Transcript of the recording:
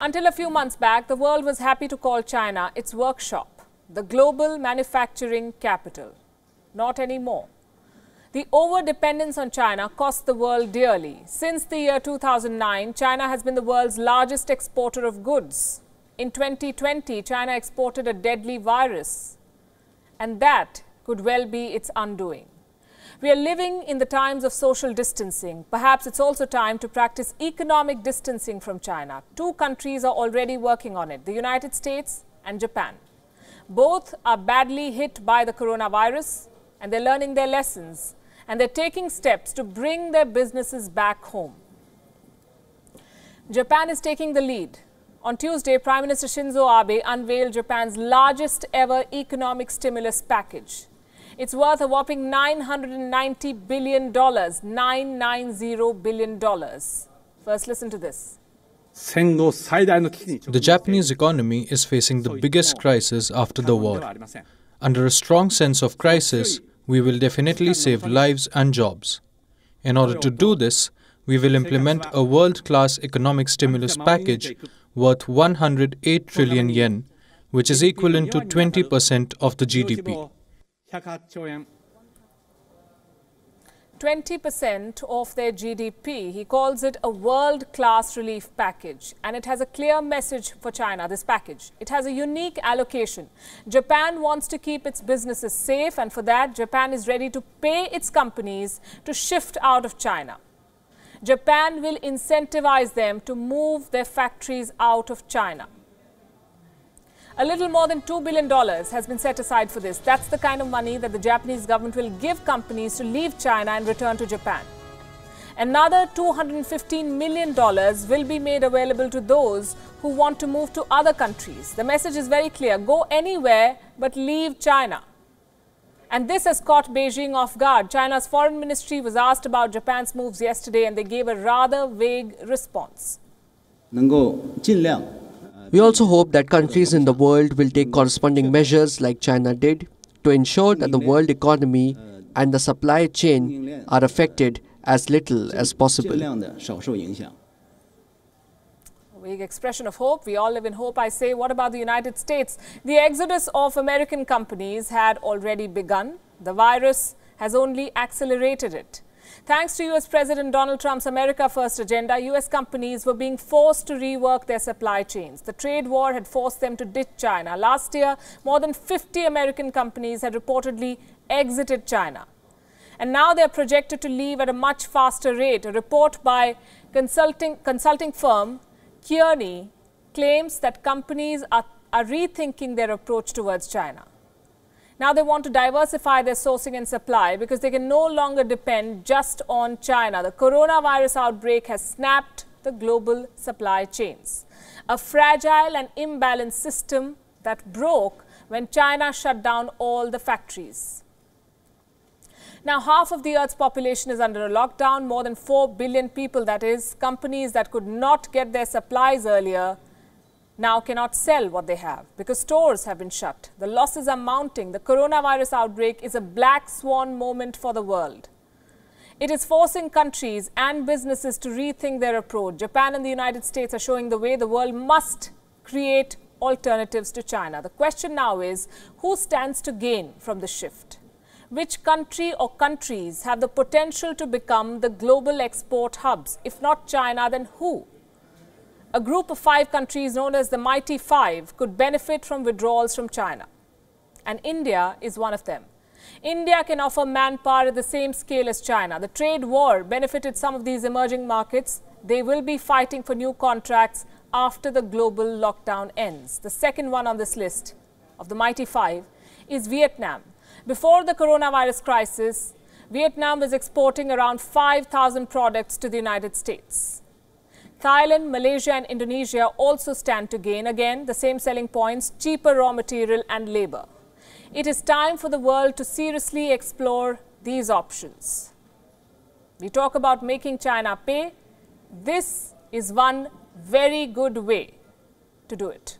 Until a few months back, the world was happy to call China its workshop, the global manufacturing capital. Not anymore. The over-dependence on China cost the world dearly. Since the year 2009, China has been the world's largest exporter of goods. In 2020, China exported a deadly virus, and that could well be its undoing. We are living in the times of social distancing. Perhaps it's also time to practice economic distancing from China. Two countries are already working on it, the United States and Japan. Both are badly hit by the coronavirus, and they're learning their lessons, and they're taking steps to bring their businesses back home. Japan is taking the lead. On Tuesday, Prime Minister Shinzo Abe unveiled Japan's largest ever economic stimulus package. It's worth a whopping $990 billion, $990 billion. First, listen to this. The Japanese economy is facing the biggest crisis after the war. Under a strong sense of crisis, we will definitely save lives and jobs. In order to do this, we will implement a world-class economic stimulus package worth 108 trillion yen, which is equivalent to 20% of the GDP. 20% of their GDP. He calls it a world-class relief package, and it has a clear message for China, this package. It has a unique allocation. Japan wants to keep its businesses safe, and for that, Japan is ready to pay its companies to shift out of China. Japan will incentivize them to move their factories out of China. A little more than $2 billion has been set aside for this. That's the kind of money that the Japanese government will give companies to leave China and return to Japan. Another $215 million will be made available to those who want to move to other countries. The message is very clear. Go anywhere but leave China. And this has caught Beijing off guard. China's foreign ministry was asked about Japan's moves yesterday, and they gave a rather vague response. We also hope that countries in the world will take corresponding measures like China did to ensure that the world economy and the supply chain are affected as little as possible. Vague expression of hope. We all live in hope, I say. What about the United States? The exodus of American companies had already begun. The virus has only accelerated it. Thanks to US President Donald Trump's America First agenda, US companies were being forced to rework their supply chains. The trade war had forced them to ditch China. Last year, more than 50 American companies had reportedly exited China. And now they are projected to leave at a much faster rate. A report by consulting firm Kearney claims that companies are rethinking their approach towards China. Now they want to diversify their sourcing and supply because they can no longer depend just on China. The coronavirus outbreak has snapped the global supply chains. A fragile and imbalanced system that broke when China shut down all the factories. Now, half of the Earth's population is under a lockdown, more than 4 billion people, that is. Companies that could not get their supplies earlier now cannot sell what they have because stores have been shut. The losses are mounting. The coronavirus outbreak is a black swan moment for the world. It is forcing countries and businesses to rethink their approach. Japan and the United States are showing the way. The world must create alternatives to China. The question now is, who stands to gain from the shift? Which country or countries have the potential to become the global export hubs? If not China, then who? A group of 5 countries known as the Mighty Five could benefit from withdrawals from China. And India is one of them. India can offer manpower at the same scale as China. The trade war benefited some of these emerging markets. They will be fighting for new contracts after the global lockdown ends. The second one on this list of the Mighty Five is Vietnam. Before the coronavirus crisis, Vietnam was exporting around 5,000 products to the United States. Thailand, Malaysia and Indonesia also stand to gain. Again, the same selling points, cheaper raw material and labor. It is time for the world to seriously explore these options. We talk about making China pay. This is one very good way to do it.